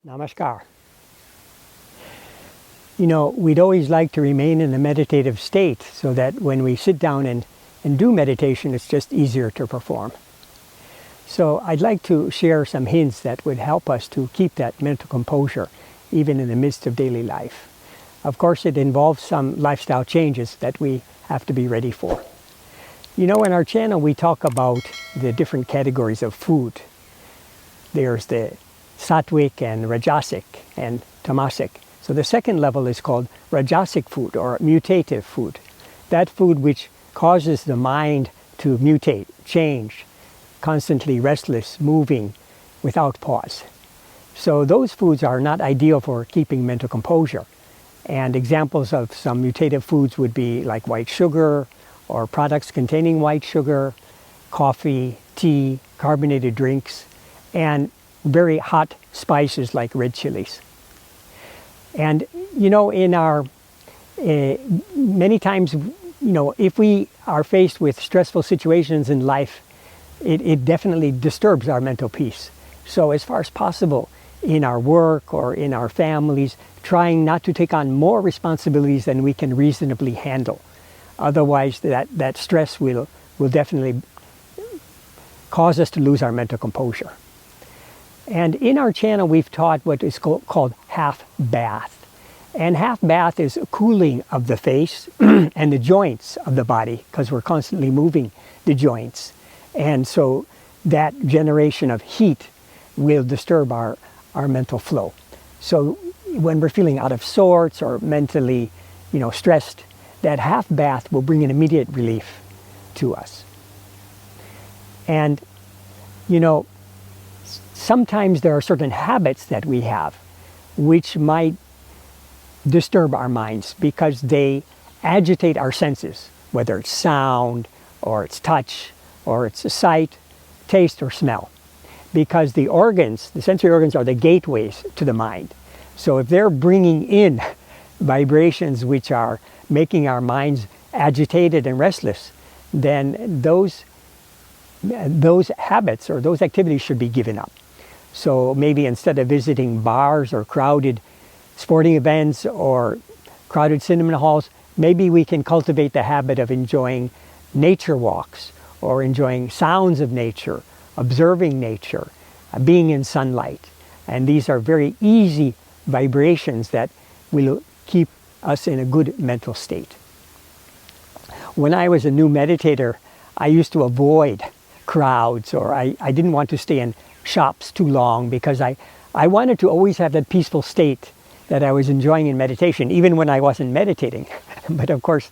Namaskar. We'd always like to remain in a meditative state so that when we sit down and do meditation, it's just easier to perform. So I'd like to share some hints that would help us to keep that mental composure even in the midst of daily life. Of course, it involves some lifestyle changes that we have to be ready for. In our channel, we talk about the different categories of food. There's the sattvic and rajasic and tamasic. So the second level is called rajasic food or mutative food. That food which causes the mind to mutate, change, constantly restless, moving without pause. So those foods are not ideal for keeping mental composure. And examples of some mutative foods would be like white sugar or products containing white sugar, coffee, tea, carbonated drinks, and very hot spices like red chilies. And in our many times, if we are faced with stressful situations in life, it definitely disturbs our mental peace. So as far as possible in our work or in our families, trying not to take on more responsibilities than we can reasonably handle. Otherwise, that stress will definitely cause us to lose our mental composure. And in our channel, we've taught what is called half bath. And half bath is a cooling of the face and the joints of the body, because we're constantly moving the joints. And so that generation of heat will disturb our mental flow. So when we're feeling out of sorts or mentally, stressed, that half bath will bring an immediate relief to us. And, sometimes there are certain habits that we have which might disturb our minds because they agitate our senses, whether it's sound or it's touch or it's a sight, taste or smell. Because the sensory organs are the gateways to the mind. So if they're bringing in vibrations which are making our minds agitated and restless, then those habits or those activities should be given up. So maybe instead of visiting bars or crowded sporting events or crowded cinema halls, maybe we can cultivate the habit of enjoying nature walks or enjoying sounds of nature, observing nature, being in sunlight. And these are very easy vibrations that will keep us in a good mental state. When I was a new meditator, I used to avoid crowds, or I didn't want to stay in shops too long because I wanted to always have that peaceful state that I was enjoying in meditation, even when I wasn't meditating. But of course,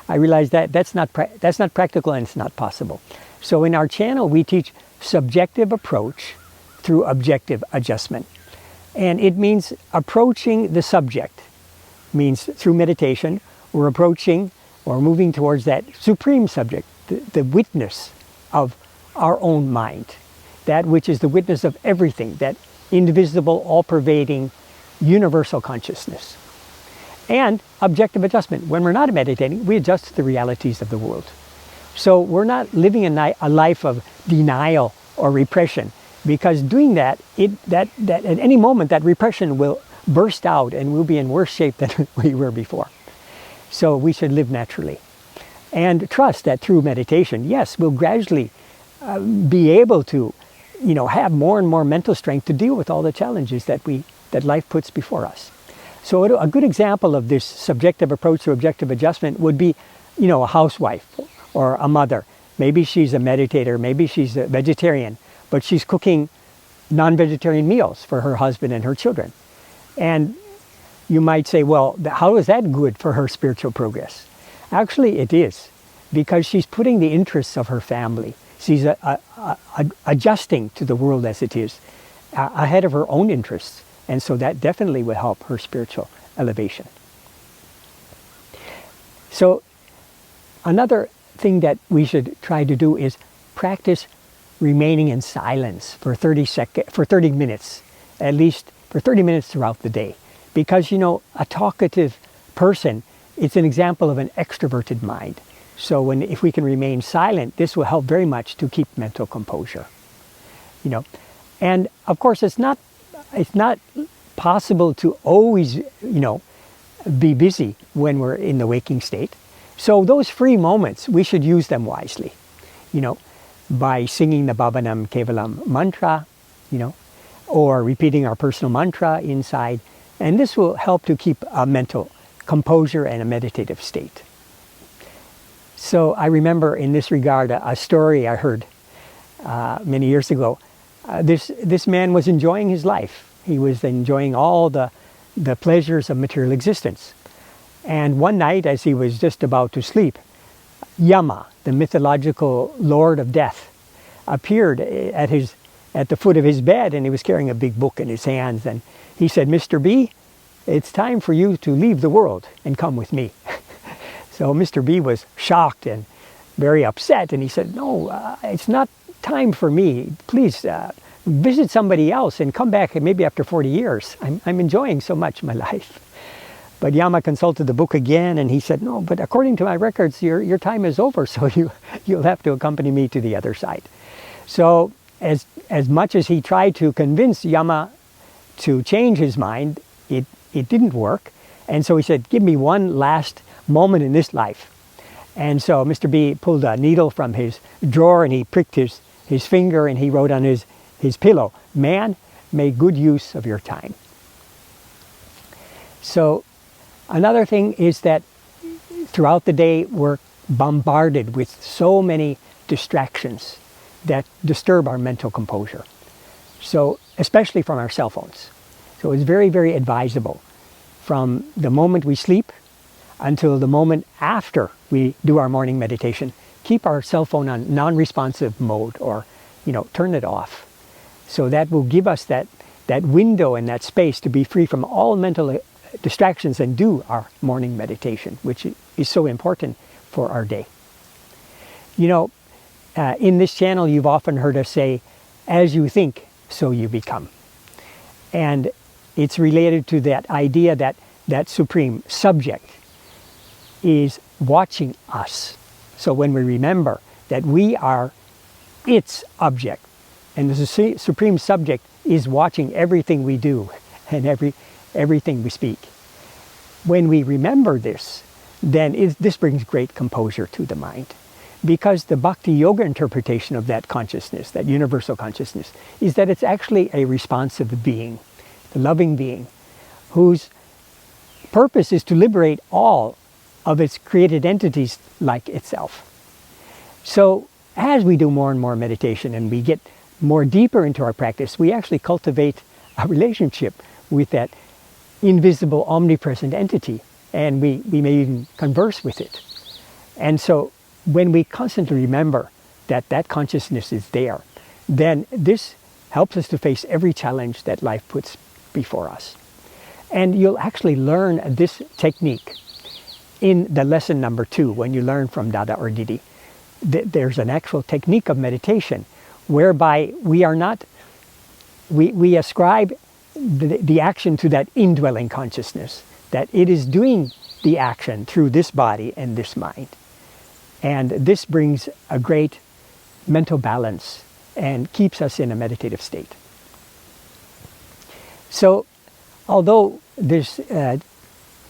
I realized that that's not practical and it's not possible. So in our channel, we teach subjective approach through objective adjustment. And it means approaching the subject. Means through meditation, we're approaching or moving towards that supreme subject, the witness of our own mind. That which is the witness of everything, that indivisible, all-pervading, universal consciousness. And objective adjustment. When we're not meditating, we adjust to the realities of the world. So we're not living a life of denial or repression, because doing that, at any moment, that repression will burst out and we'll be in worse shape than we were before. So we should live naturally. And trust that through meditation, yes, we'll gradually be able to have more and more mental strength to deal with all the challenges that life puts before us. So a good example of this subjective approach to objective adjustment would be, a housewife or a mother. Maybe she's a meditator, maybe she's a vegetarian, but she's cooking non-vegetarian meals for her husband and her children. And you might say, well, how is that good for her spiritual progress? Actually, it is, because she's putting the interests of her family. She's adjusting to the world as it is, ahead of her own interests. And so that definitely will help her spiritual elevation. So another thing that we should try to do is practice remaining in silence for 30 minutes, at least for 30 minutes throughout the day. Because, a talkative person, it's an example of an extroverted mind. So if we can remain silent, this will help very much to keep mental composure. And of course, it's not possible to always, be busy when we're in the waking state. So those free moments, we should use them wisely, by singing the Bhavanam Kevalam mantra, or repeating our personal mantra inside. And this will help to keep a mental composure and a meditative state. So I remember in this regard a story I heard many years ago. This man was enjoying his life. He was enjoying all the pleasures of material existence. And one night, as he was just about to sleep, Yama, the mythological lord of death, appeared at the foot of his bed, and he was carrying a big book in his hands. And he said, "Mr. B, it's time for you to leave the world and come with me." So Mr. B was shocked and very upset, and he said, "No, it's not time for me. Please visit somebody else and come back maybe after 40 years. I'm enjoying so much my life." But Yama consulted the book again, and he said, "No, but according to my records, your time is over, so you'll have to accompany me to the other side." So as much as he tried to convince Yama to change his mind, it didn't work. And so he said, "Give me one last moment in this life." And so Mr. B pulled a needle from his drawer, and he pricked his finger, and he wrote on his pillow, "Man, make good use of your time." So another thing is that throughout the day we're bombarded with so many distractions that disturb our mental composure. So especially from our cell phones. So it's very, very advisable from the moment we sleep until the moment after we do our morning meditation, keep our cell phone on non-responsive mode, or turn it off. So that will give us that window and that space to be free from all mental distractions and do our morning meditation, which is so important for our day. In this channel, you've often heard us say, "As you think, so you become." And it's related to that idea that supreme subject is watching us. So when we remember that we are its object, and the supreme subject is watching everything we do and everything we speak. When we remember this, then this brings great composure to the mind. Because the Bhakti Yoga interpretation of that consciousness, that universal consciousness, is that it's actually a responsive being, the loving being, whose purpose is to liberate all of its created entities like itself. So as we do more and more meditation and we get more deeper into our practice, we actually cultivate a relationship with that invisible, omnipresent entity, and we may even converse with it. And so when we constantly remember that consciousness is there, then this helps us to face every challenge that life puts before us. And you'll actually learn this technique in the lesson number 2, when you learn from Dada or Didi. There's an actual technique of meditation whereby we ascribe the action to that indwelling consciousness, that it is doing the action through this body and this mind. And this brings a great mental balance and keeps us in a meditative state. So, although this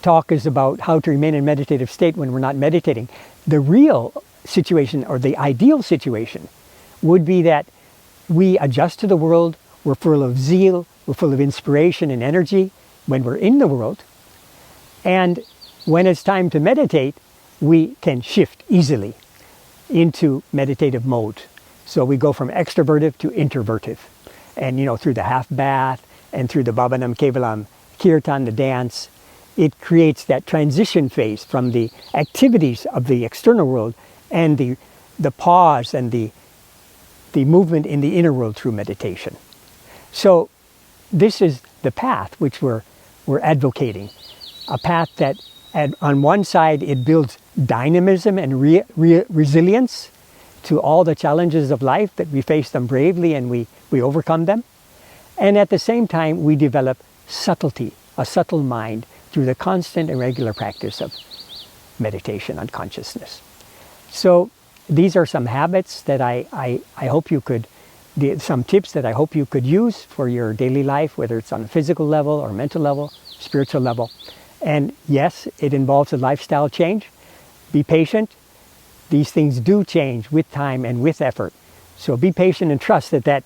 talk is about how to remain in a meditative state when we're not meditating, the real situation, or the ideal situation, would be that we adjust to the world, we're full of zeal, we're full of inspiration and energy when we're in the world, and when it's time to meditate, we can shift easily into meditative mode. So we go from extrovertive to introvertive. And through the half bath and through the Bhavanam Kevalam Kirtan, the dance, it creates that transition phase from the activities of the external world and the pause and the movement in the inner world through meditation. So this is the path which we're advocating. A path that on one side it builds dynamism and resilience to all the challenges of life, that we face them bravely and we overcome them. And at the same time we develop subtlety, a subtle mind, through the constant and regular practice of meditation on consciousness. So these are some habits that I hope you could some tips that I hope you could use for your daily life, whether it's on a physical level or mental level, spiritual level. And yes, it involves a lifestyle change. Be patient. These things do change with time and with effort. So be patient and trust that that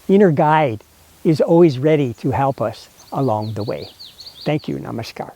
inner guide is always ready to help us along the way. Thank you. Namaskar.